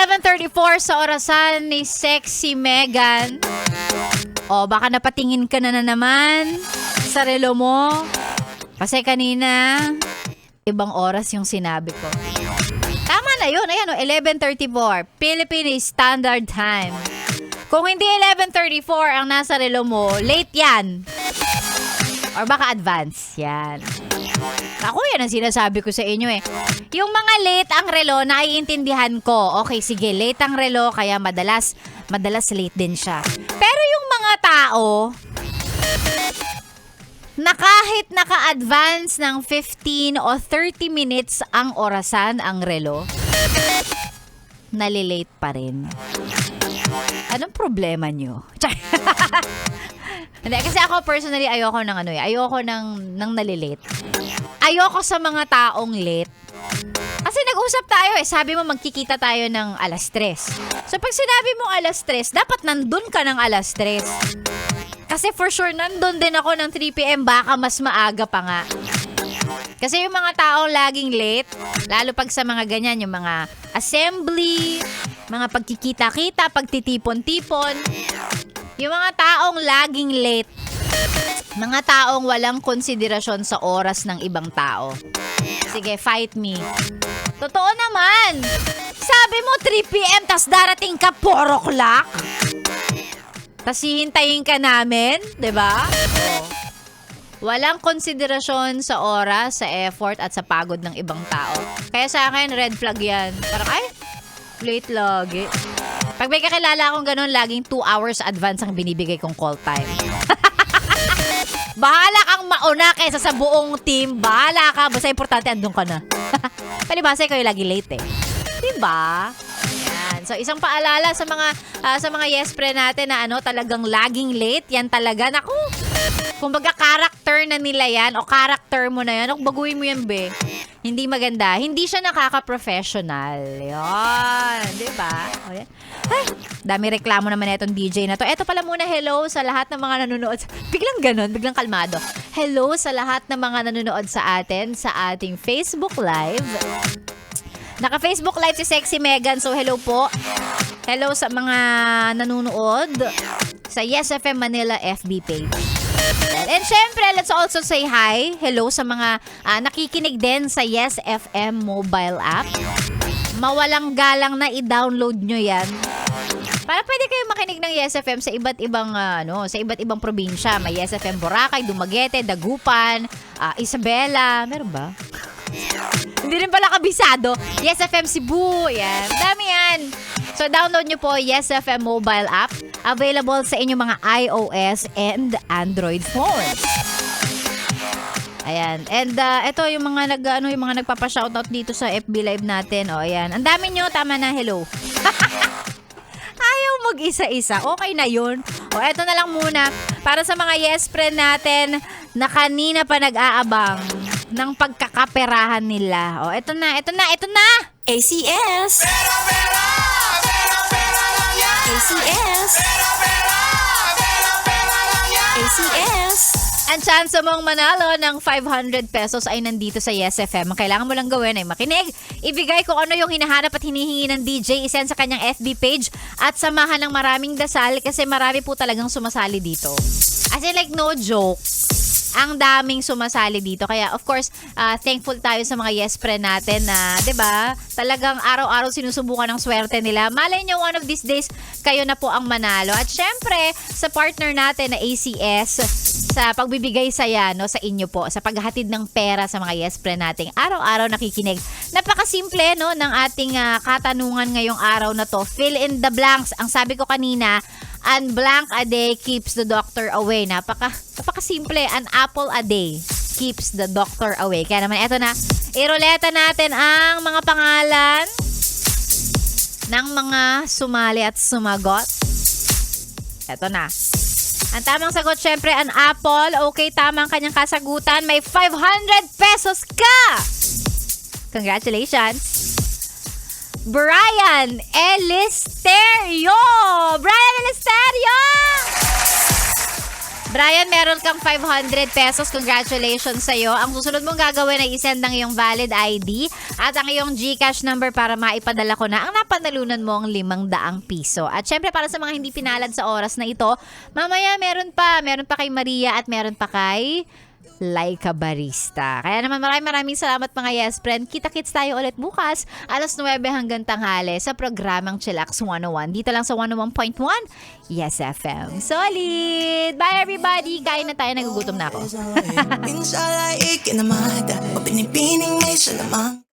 11:34 sa orasan ni Sexy Megan. O, baka napatingin ka na naman sa relo mo. Kasi kanina, ibang oras yung sinabi ko. Tama na yun. Ayan o, 11:34. Philippine Standard Time. Kung hindi 11:34 ang nasa relo mo, late yan. Or baka advance. Yan. Ako yan ang sinasabi ko sa inyo eh. Yung mga late ang relo, naiintindihan ko. Okay, sige, late ang relo, kaya madalas late din siya. Pero yung mga tao na kahit naka-advance ng 15 o 30 minutes ang orasan ang relo, nalilate pa rin. Anong problema nyo? Hindi, kasi ako personally ayoko ng nalilate. Ayoko sa mga taong late. Kasi nag-usap tayo eh. Sabi mo magkikita tayo ng 3:00. So pag sinabi mo 3:00, dapat nandun ka ng 3:00. Kasi for sure nandun din ako ng 3 p.m. Baka mas maaga pa nga. Kasi yung mga taong laging late, lalo pag sa mga ganyan, yung mga assembly, mga pagkikita-kita, pagtitipon-tipon, yung mga taong laging late, mga taong walang konsiderasyon sa oras ng ibang tao. Sige, fight me. Totoo naman. Sabi mo 3 p.m. tas darating ka 4 o'clock. Tas hihintayin ka namin, 'di ba? Walang konsiderasyon sa oras, sa effort at sa pagod ng ibang tao. Kaya sa akin, red flag 'yan. Parang late lagi. Pag may kakilala akong ganun, laging 2 hours advance ang binibigay kong call time. Bahala kang mauna kaysa sa buong team. Bahala ka. Basta importante, andun ka na. Palibasa, ikaw yung lagi late eh. Diba? Yan. So, isang paalala sa mga yes pre natin na talagang laging late. Yan talaga. Naku! Kumbaga, character na nila yan o character mo na yan. O, baguhin mo yan, be. Hindi maganda. Hindi siya nakaka-professional. Yan. Diba? O, yan. Ay, dami reklamo naman itong DJ na to. Eto pala muna, hello sa lahat ng mga nanonood. Biglang ganun, biglang kalmado. Hello sa lahat ng mga nanonood sa atin sa ating Facebook Live. Naka-Facebook Live si Sexy Megan, so hello po. Hello sa mga nanonood sa Yes FM Manila FB page. And syempre, let's also say hi. Hello sa mga nakikinig din sa Yes FM mobile app. Mawalang galang na i-download nyo yan. Para pwede kayo makinig ng Yes FM sa iba't ibang probinsya. May Yes FM Boracay, Dumaguete, Dagupan, Isabela. Meron ba? Hindi rin pala kabisado. Yes FM Cebu. Yan. Dami yan. So, download nyo po Yes FM mobile app. Available sa inyong mga iOS and Android phones. Ayan. And ito yung mga yung mga nagpapa-shoutout dito sa FB Live natin. O, ayan. Ang dami nyo. Tama na. Hello. Ayaw mag-isa-isa. Okay na yun. O, eto na lang muna. Para sa mga yes friend natin na kanina pa nag-aabang ng pagkakaperahan nila. O, eto na. ACS! ACS! ACS! Ang chance mong manalo ng 500 pesos ay nandito sa Yes FM. Ang kailangan mo lang gawin ay makinig, ibigay kung ano yung hinahanap at hinihingi ng DJ, isend sa kanyang FB page at samahan ng maraming dasal kasi marami po talagang sumasali dito. As in like no joke. Ang daming sumasali dito. Kaya of course, thankful tayo sa mga yes friend natin na, 'di ba? Talagang araw-araw sinusubukan ng swerte nila. Malay nyo, one of these days, kayo na po ang manalo. At syempre, sa partner natin na ACS, sa pagbibigay saya sa inyo po, sa paghahatid ng pera sa mga yes friend nating araw-araw nakikinig. Napakasimple ng ating katanungan ngayong araw na to. Fill in the blanks. Ang sabi ko kanina, an blank a day keeps the doctor away. Napakasimple. An apple a day keeps the doctor away. Kaya naman, eto na. Iroleta natin ang mga pangalan ng mga sumali at sumagot. Eto na. Ang tamang sagot, syempre, an apple. Okay, tamang kanyang kasagutan. May 500 pesos ka! Congratulations! Brian Elisterio! Brian Elisterio! Brian, meron kang 500 pesos. Congratulations sa'yo. Ang susunod mong gagawin ay isend ang iyong valid ID at ang iyong GCash number para maipadala ko na ang napanalunan mo ang 500 piso. At syempre para sa mga hindi pinalad sa oras na ito, mamaya meron pa. Meron pa kay Maria at meron pa kay Laika Barista. Kaya naman maraming salamat mga yes friend. Kita-kits tayo ulit bukas alas 9 hanggang tanghali sa programang Chillax 101. Dito lang sa 101.1 Yes FM. Solid! Bye everybody! Kain na tayo. Nagugutom na ako. Inshallah, ikinamada. O pinipining may salamang.